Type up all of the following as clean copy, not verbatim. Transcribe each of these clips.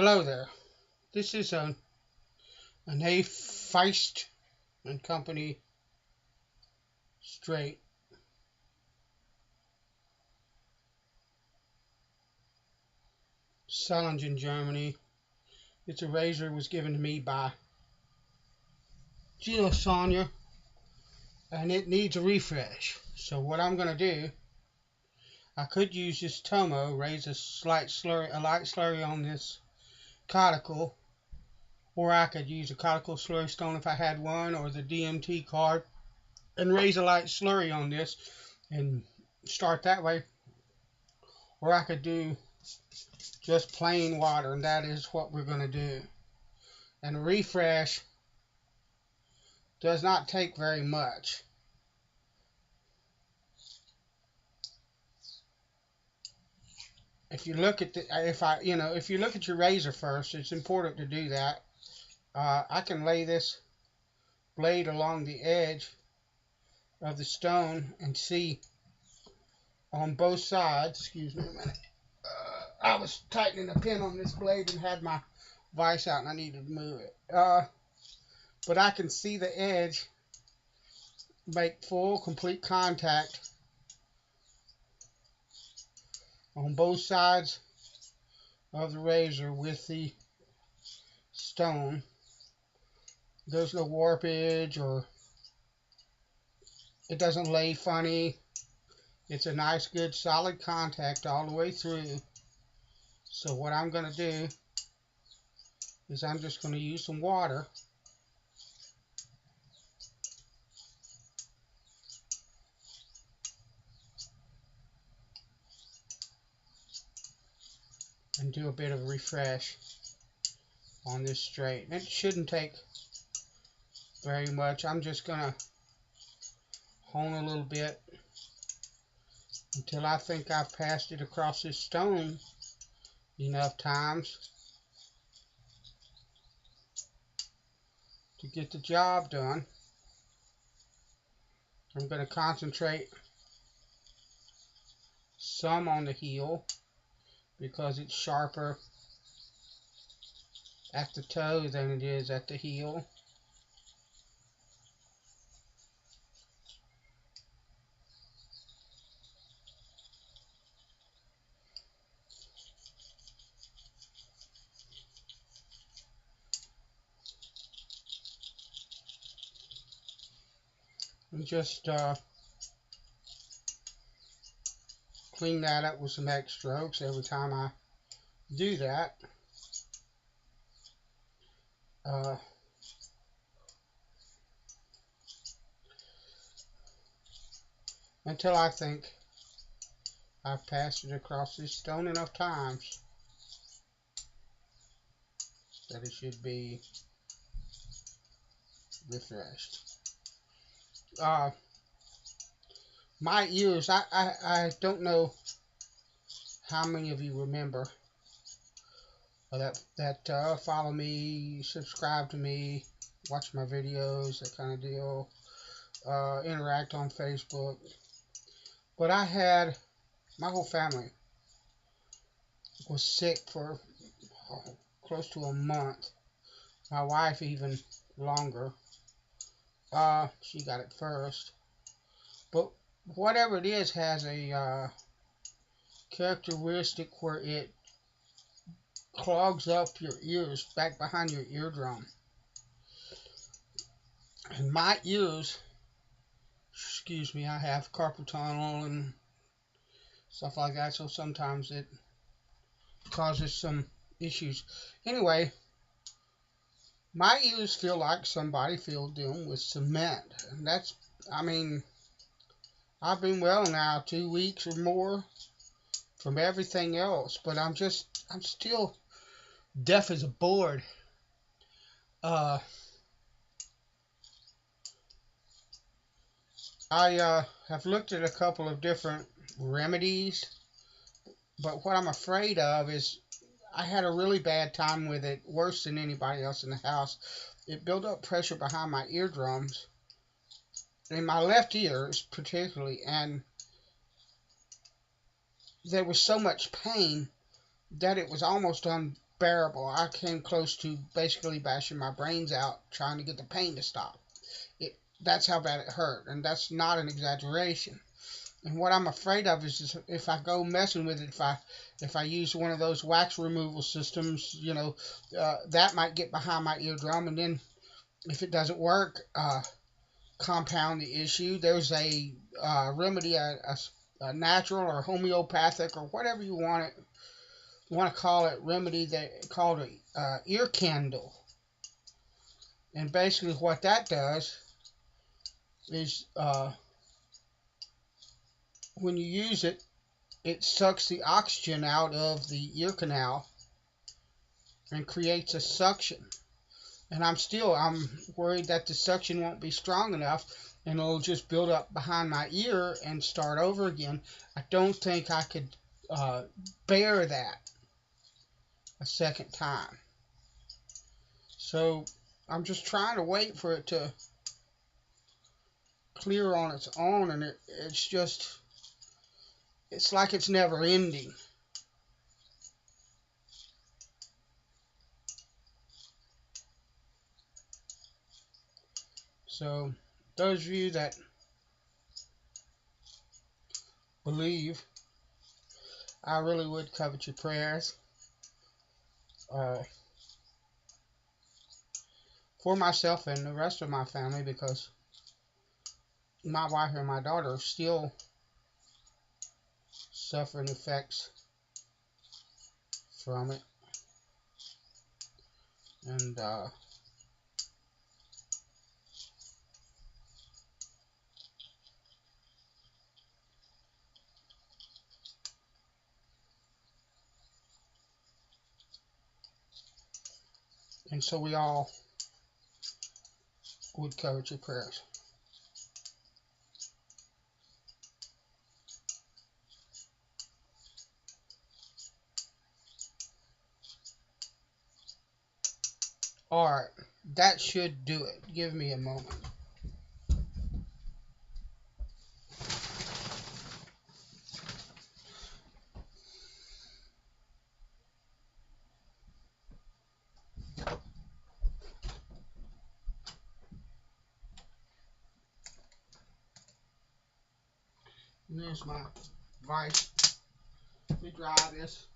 Hello there. This is an A. Feist and Company straight. Solingen, Germany. It's a razor was given to me by Gino Sonia, and it needs a refresh. So what I'm going to do, I could use this Tomo, raise a light slurry on this Coticule, or I could use a Coticule slurry stone if I had one, or the DMT card, and raise a light slurry on this and start that way. Or I could do just plain water, and that is what we're going to do. And a refresh does not take very much. If you look at if you look at your razor first, it's important to do that. I can lay this blade along the edge of the stone and see on both sides. Excuse me a minute. I was tightening the pin on this blade and had my vise out, and I needed to move it. But I can see the edge make full, complete contact on both sides of the razor with the stone. There's no warpage, or it doesn't lay funny. It's a nice, good, solid contact all the way through. So what I'm going to do is I'm just going to use some water and do a bit of a refresh on this straight. It shouldn't take very much. I'm just going to hone a little bit until I think I've passed it across this stone enough times to get the job done. I'm going to concentrate some on the heel because it's sharper at the toe than it is at the heel. And just clean that up with some X strokes every time I do that. Until I think I've passed it across this stone enough times that it should be refreshed. My ears, I don't know how many of you remember that follow me, subscribe to me, watch my videos, that kind of deal, interact on Facebook. But I had, my whole family was sick for close to a month. My wife even longer. She got it first. But whatever it is has a characteristic where it clogs up your ears back behind your eardrum. And my ears, excuse me, I have carpal tunnel and stuff like that, so sometimes it causes some issues. Anyway, my ears feel like somebody filled them with cement. And that's, I mean, I've been well now 2 weeks or more from everything else, but I'm still deaf as a board. I have looked at a couple of different remedies, but what I'm afraid of is I had a really bad time with it, worse than anybody else in the house. It built up pressure behind my eardrums, in my left ears particularly, and there was so much pain that it was almost bearable. I came close to basically bashing my brains out trying to get the pain to stop. That's how bad it hurt, and that's not an exaggeration. And what I'm afraid of is if I go messing with it, if I use one of those wax removal systems, that might get behind my eardrum, and then if it doesn't work, compound the issue. There's a remedy, a natural or homeopathic or whatever you want to call it, remedy that called a ear candle. And basically, what that does is when you use it, it sucks the oxygen out of the ear canal and creates a suction. And I'm worried that the suction won't be strong enough and it'll just build up behind my ear and start over again. I don't think I could bear that a second time. So I'm just trying to wait for it to clear on its own, and it's like it's never ending. So those of you that believe, I really would covet your prayers for myself and the rest of my family, because my wife and my daughter are still suffering effects from it. And so we all would covet your prayers. Alright, that should do it. Give me a moment. And there's my vice to dry this.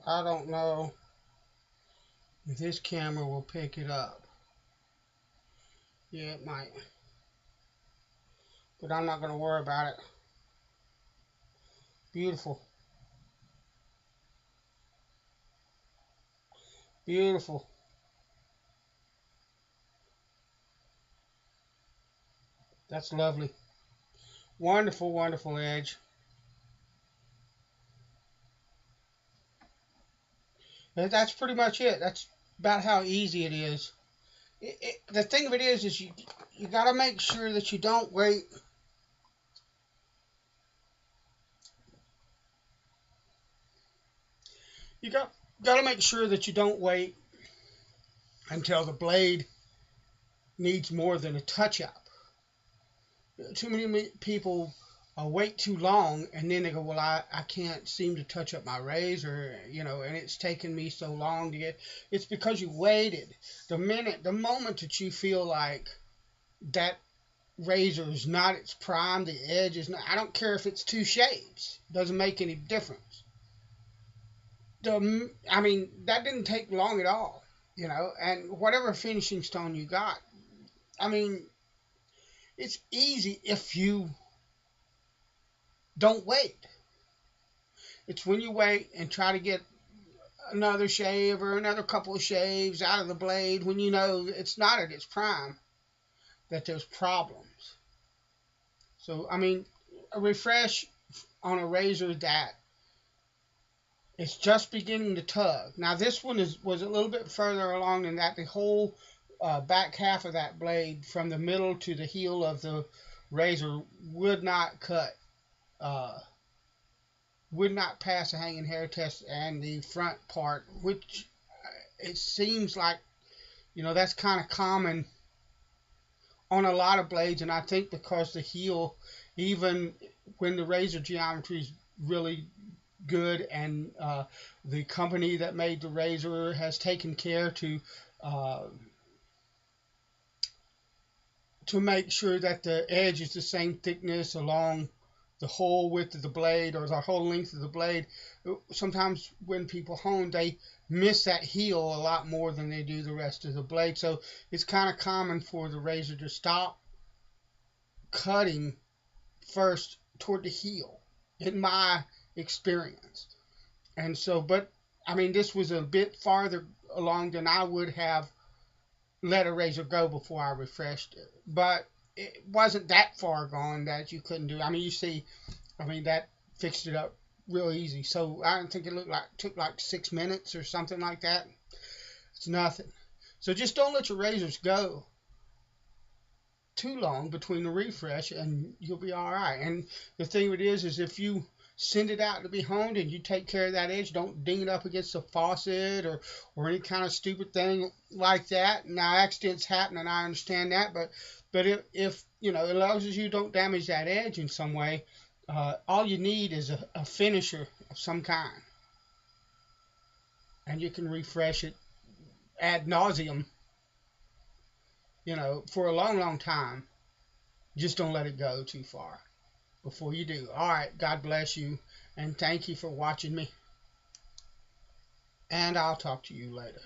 I don't know if this camera will pick it up. Yeah, it might. But I'm not going to worry about it. Beautiful. Beautiful. That's lovely. Wonderful, wonderful edge. That's pretty much it. That's about how easy it is. The thing of it is you got to make sure that you don't wait. You got to make sure that you don't wait until the blade needs more than a touch up. Too many people wait too long and then they go, well, I can't seem to touch up my razor, and it's taken me so long to get. It's because you waited. The moment that you feel like that razor is not its prime, the edge is not. I don't care if it's two shaves. Doesn't make any difference. I mean, that didn't take long at all, and whatever finishing stone you got, I mean, it's easy if you don't wait. It's when you wait and try to get another shave or another couple of shaves out of the blade when you know it's not at its prime that there's problems. So, I mean, a refresh on a razor that is just beginning to tug. Now, this one was a little bit further along than that. The whole back half of that blade from the middle to the heel of the razor would not cut, would not pass a hanging hair test, and the front part, which it seems like, that's kind of common on a lot of blades, and I think because the heel, even when the razor geometry is really good, and the company that made the razor has taken care uh, to make sure that the edge is the same thickness along the whole width of the blade or the whole length of the blade. Sometimes when people hone, they miss that heel a lot more than they do the rest of the blade. So it's kind of common for the razor to stop cutting first toward the heel, in my experience. And so, but I mean, this was a bit farther along than I would have let a razor go before I refreshed it. But it wasn't that far gone that you couldn't do. I mean, you see, I mean, that fixed it up real easy. So I don't think it took like 6 minutes or something like that. It's nothing. So just don't let your razors go too long between the refresh and you'll be all right. And the thing of it is if you send it out to be honed and you take care of that edge, don't ding it up against a faucet or any kind of stupid thing like that. Now accidents happen and I understand that, but if as long as you don't damage that edge in some way, all you need is a finisher of some kind, and you can refresh it ad nauseum, for a long, long time. Just don't let it go too far before you do. All right, God bless you, and thank you for watching me, and I'll talk to you later.